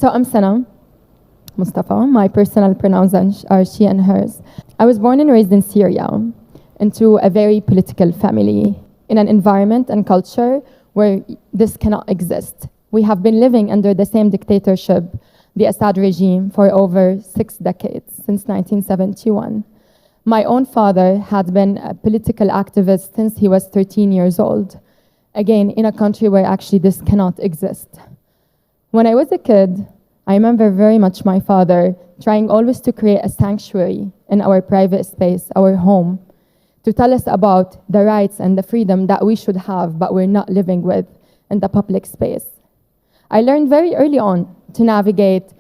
So I'm Sana, Mustafa. My personal pronouns are she and hers. I was born and raised in Syria into a very political family in an environment and culture where this cannot exist. We have been living under the same dictatorship, the Assad regime, for over 6 decades, since 1971. My own father had been a political activist since he was 13 years old. Again, in a country where actually this cannot exist. When I was a kid, I remember very much my father trying always to create a sanctuary in our private space, our home, to tell us about the rights and the freedom that we should have, but we're not living with in the public space. I learned very early on to navigate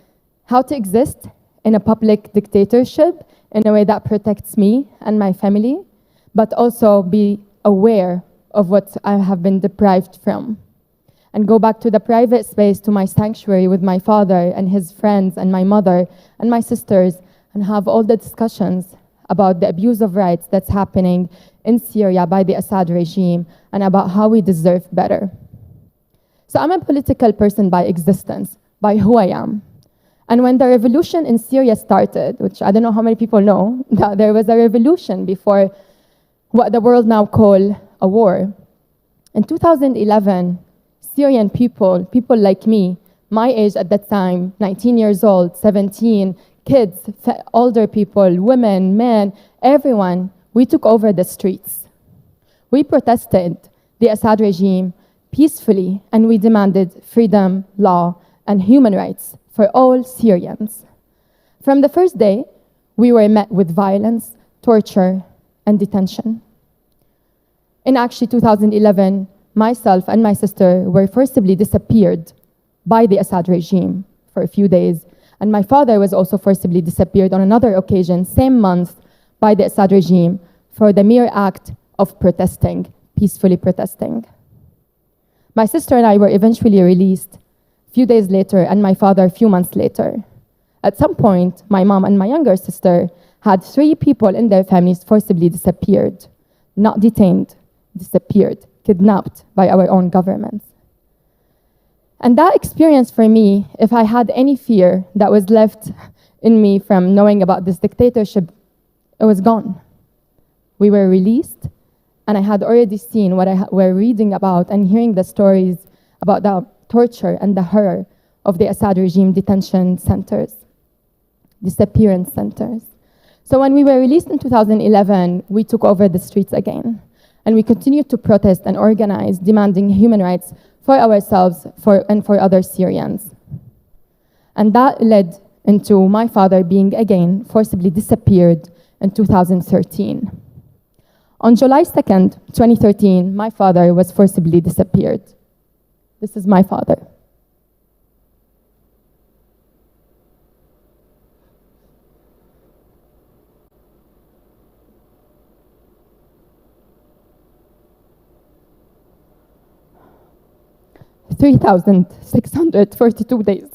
how to exist in a public dictatorship in a way that protects me and my family, but also be aware of what I have been deprived from. And go back to the private space, to my sanctuary with my father and his friends and my mother and my sisters, and have all the discussions about the abuse of rights that's happening in Syria by the Assad regime and about how we deserve better. So I'm a political person by existence, by who I am. And when the revolution in Syria started, which I don't know how many people know, that there was a revolution before what the world now call a war. In 2011, Syrian people like me, my age at that time, 19 years old, 17, kids, older people, women, men, everyone, we took over the streets. We protested the Assad regime peacefully, and we demanded freedom, law, and human rights for all Syrians. From the first day, we were met with violence, torture, and detention. In actually 2011, myself and my sister were forcibly disappeared by the Assad regime for a few days, and my father was also forcibly disappeared on another occasion, same month, by the Assad regime for the mere act of protesting, peacefully protesting. My sister and I were eventually released a few days later, and my father a few months later. At some point, my mom and my younger sister had 3 people in their families forcibly disappeared, not detained, disappeared, kidnapped by our own governments. And that experience for me, if I had any fear that was left in me from knowing about this dictatorship, it was gone. We were released, and I had already seen what I were reading about and hearing the stories about the torture and the horror of the Assad regime detention centers, disappearance centers. So when we were released in 2011, we took over the streets again. And we continued to protest and organize, demanding human rights for ourselves and for other Syrians. And that led into my father being again forcibly disappeared in 2013. On July 2nd, 2013, my father was forcibly disappeared. This is my father. $3,642 days.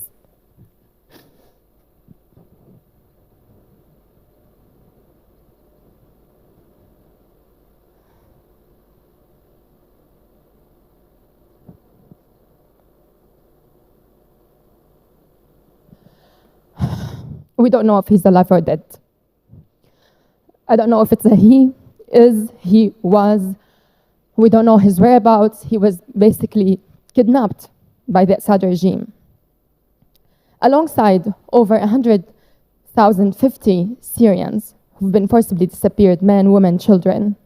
We don't know if he's alive or dead. I don't know if it's a he, was. We don't know his whereabouts. He was basically kidnapped by the Assad regime. Alongside over 100,050 Syrians who've been forcibly disappeared, men, women, children.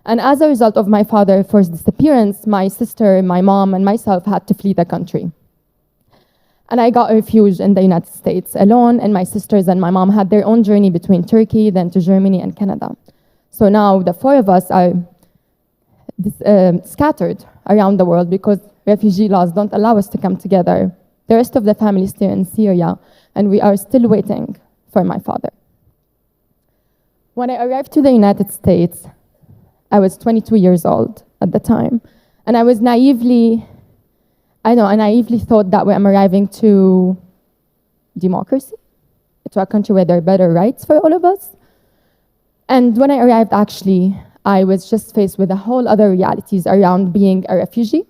And as a result of my father's forced disappearance, my sister, my mom, and myself had to flee the country. And I got refuge in the United States alone, and my sisters and my mom had their own journey between Turkey, then to Germany and Canada. So now the 4 of us are scattered around the world because refugee laws don't allow us to come together. The rest of the family is still in Syria, and we are still waiting for my father. When I arrived to the United States, I was 22 years old at the time, and I naively thought that I'm arriving to democracy, to a country where there are better rights for all of us. And when I arrived, actually, I was just faced with a whole other realities around being a refugee.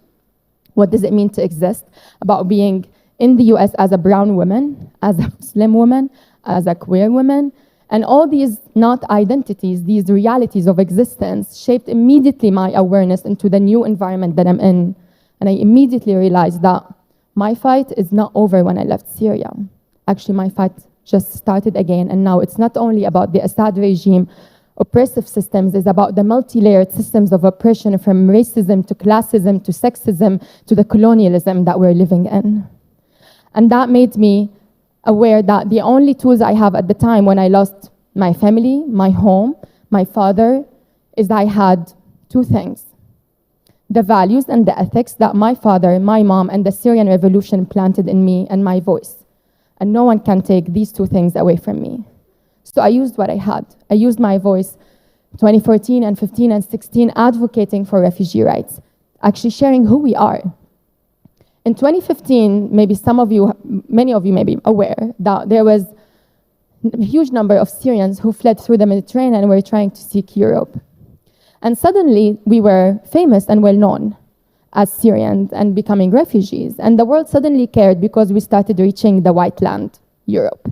What does it mean to exist? About being in the US as a brown woman, as a Muslim woman, as a queer woman. And all these not identities, these realities of existence, shaped immediately my awareness into the new environment that I'm in. And I immediately realized that my fight is not over when I left Syria. Actually, my fight just started again. And now it's not only about the Assad regime, oppressive systems, it's about the multi-layered systems of oppression, from racism to classism to sexism to the colonialism that we're living in. And that made me aware that the only tools I have at the time when I lost my family, my home, my father, is I had two things: the values and the ethics that my father, my mom, and the Syrian revolution planted in me, and my voice. And no one can take these two things away from me. So I used what I had. I used my voice 2014 and 15 and 16 advocating for refugee rights, actually sharing who we are. In 2015, maybe many of you may be aware that there was a huge number of Syrians who fled through the Mediterranean and were trying to seek Europe. And suddenly, we were famous and well-known as Syrians and becoming refugees. And the world suddenly cared because we started reaching the white land, Europe.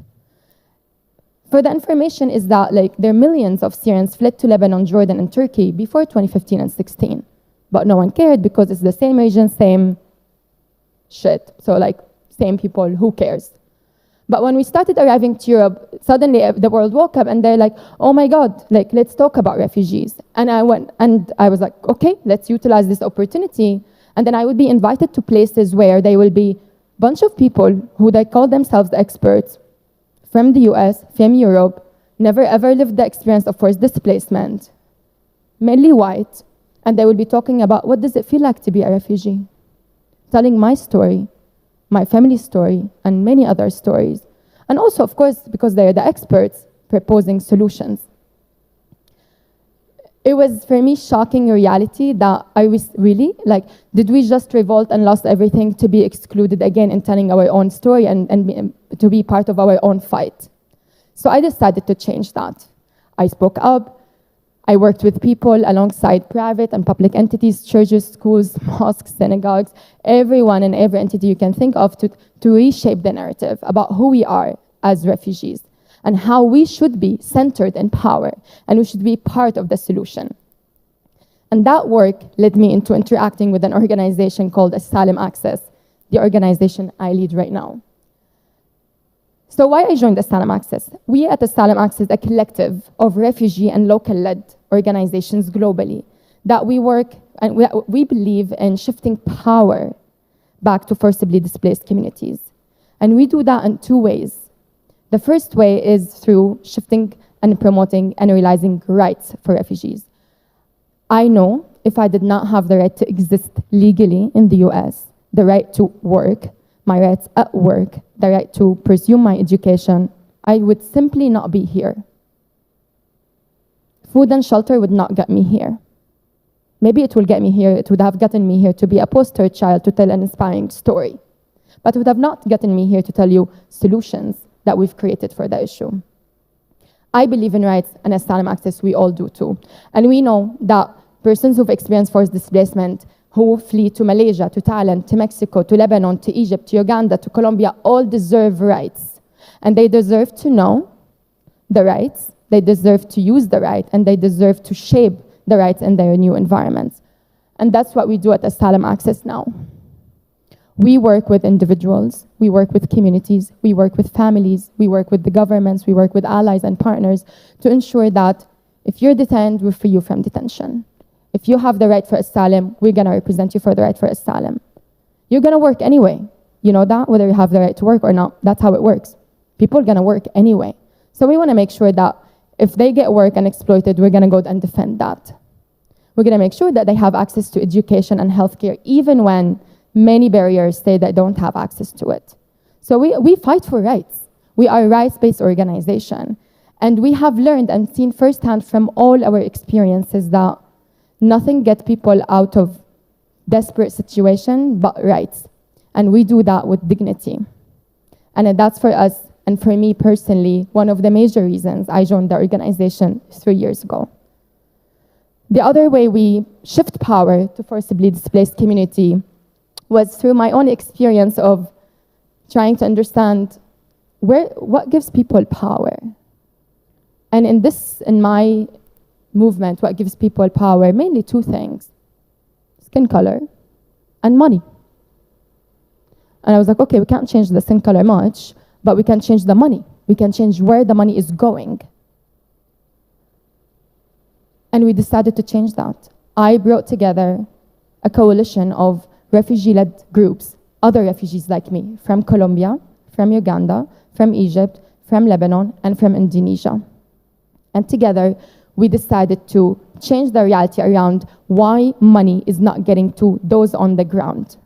For the information is that there are millions of Syrians fled to Lebanon, Jordan, and Turkey before 2015 and 16. But no one cared because it's the same region, same shit. So same people, who cares? But when we started arriving to Europe, suddenly the world woke up and they're like, oh my God, let's talk about refugees. And I went and I was like, okay, let's utilize this opportunity. And then I would be invited to places where there will be a bunch of people who they call themselves the experts from the US, from Europe, never ever lived the experience of forced displacement, mainly white, and they will be talking about what does it feel like to be a refugee, telling my story, my family's story, and many other stories. And also, of course, because they're the experts, proposing solutions. It was, for me, shocking reality that I was really, did we just revolt and lost everything to be excluded again in telling our own story and to be part of our own fight? So I decided to change that. I spoke up. I worked with people alongside private and public entities, churches, schools, mosques, synagogues, everyone and every entity you can think of to reshape the narrative about who we are as refugees and how we should be centered in power and we should be part of the solution. And that work led me into interacting with an organization called Asylum Access, the organization I lead right now. So why I joined Asylum Access? We at Asylum Access, a collective of refugee and local-led organizations globally, that we work and we believe in shifting power back to forcibly displaced communities. And we do that in two ways. The first way is through shifting and promoting and realizing rights for refugees. I know if I did not have the right to exist legally in the US, the right to work, my rights at work, the right to pursue my education, I would simply not be here. Food and shelter would not get me here. Maybe it will get me here, it would have gotten me here to be a poster child to tell an inspiring story. But it would have not gotten me here to tell you solutions that we've created for the issue. I believe in rights and asylum access, we all do too. And we know that persons who've experienced forced displacement, who flee to Malaysia, to Thailand, to Mexico, to Lebanon, to Egypt, to Uganda, to Colombia, all deserve rights. And they deserve to know the rights, they deserve to use the right, and they deserve to shape the rights in their new environments. And that's what we do at Asylum Access now. We work with individuals, we work with communities, we work with families, we work with the governments, we work with allies and partners to ensure that if you're detained, we free you from detention. If you have the right for asylum, we're gonna represent you for the right for asylum. You're gonna work anyway. You know that, whether you have the right to work or not, that's how it works. People are gonna work anyway. So we wanna make sure that if they get work and exploited, we're gonna go and defend that. We're gonna make sure that they have access to education and healthcare, even when many barriers say they don't have access to it. So we fight for rights. We are a rights-based organization. And we have learned and seen firsthand from all our experiences that nothing gets people out of desperate situation but rights. And we do that with dignity. And that's for us, and for me personally, one of the major reasons I joined the organization 3 years ago. The other way we shift power to forcibly displaced community was through my own experience of trying to understand what gives people power. And in my movement, what gives people power, mainly two things: skin color and money. And I was like, okay, we can't change the skin color much, but we can change the money. We can change where the money is going. And we decided to change that. I brought together a coalition of refugee-led groups, other refugees like me, from Colombia, from Uganda, from Egypt, from Lebanon, and from Indonesia. And together, we decided to change the reality around why money is not getting to those on the ground,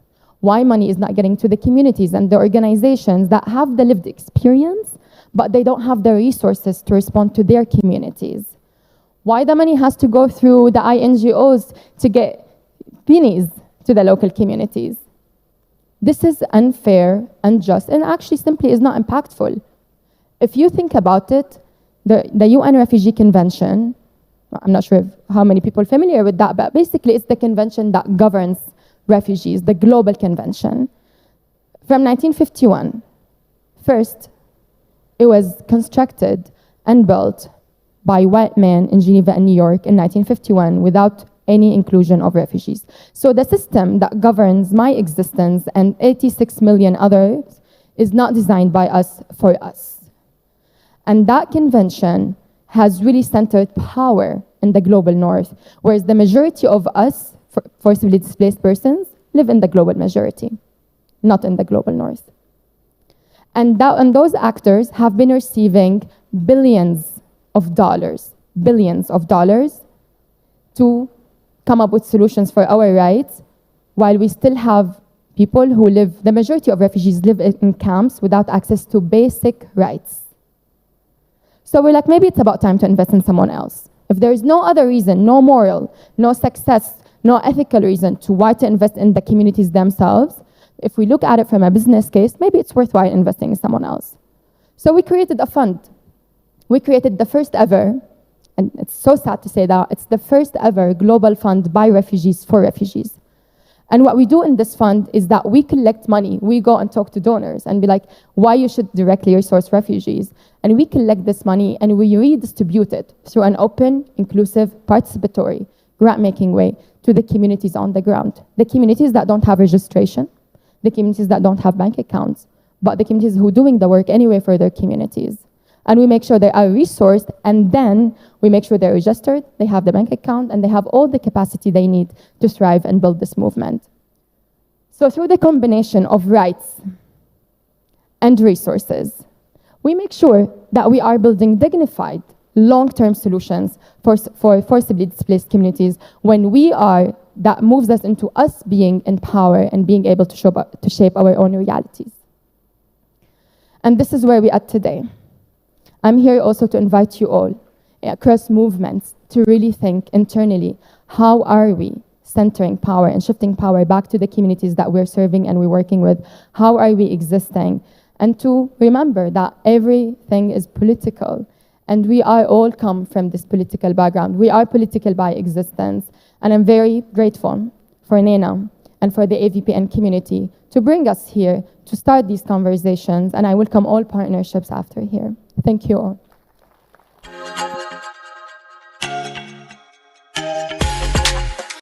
why money is not getting to the communities and the organizations that have the lived experience, but they don't have the resources to respond to their communities. Why the money has to go through the INGOs to get pennies to the local communities. This is unfair, unjust, and actually simply is not impactful. If you think about it, the UN Refugee Convention, I'm not sure how many people are familiar with that, but basically it's the convention that governs refugees, the global convention. From 1951, first, it was constructed and built by white men in Geneva and New York in 1951 without any inclusion of refugees. So the system that governs my existence and 86 million others is not designed by us for us. And that convention has really centered power in the global north, whereas the majority of us, forcibly displaced persons, live in the global majority, not in the global north. And those actors have been receiving billions of dollars to come up with solutions for our rights, while we still have people who live, the majority of refugees live in camps without access to basic rights. So we're like, maybe it's about time to invest in someone else. If there is no other reason, no moral, no success, no ethical reason to why to invest in the communities themselves, if we look at it from a business case, maybe it's worthwhile investing in someone else. So we created a fund. We created the first ever, and it's so sad to say that, it's the first ever global fund by refugees for refugees. And what we do in this fund is that we collect money. We go and talk to donors and be like, why you should directly resource refugees. And we collect this money and we redistribute it through an open, inclusive, participatory, grant-making way to the communities on the ground. The communities that don't have registration, the communities that don't have bank accounts, but the communities who are doing the work anyway for their communities. And we make sure they are resourced, and then we make sure they're registered, they have the bank account, and they have all the capacity they need to thrive and build this movement. So through the combination of rights and resources, we make sure that we are building dignified, long-term solutions for forcibly displaced communities that moves us into us being in power and being able to shape our own realities. And this is where we are today. I'm here also to invite you all across movements to really think internally, how are we centering power and shifting power back to the communities that we're serving and we're working with? How are we existing? And to remember that everything is political, and we are all come from this political background. We are political by existence, and I'm very grateful for Nena and for the AVPN community to bring us here to start these conversations, and I welcome all partnerships after here. Thank you all.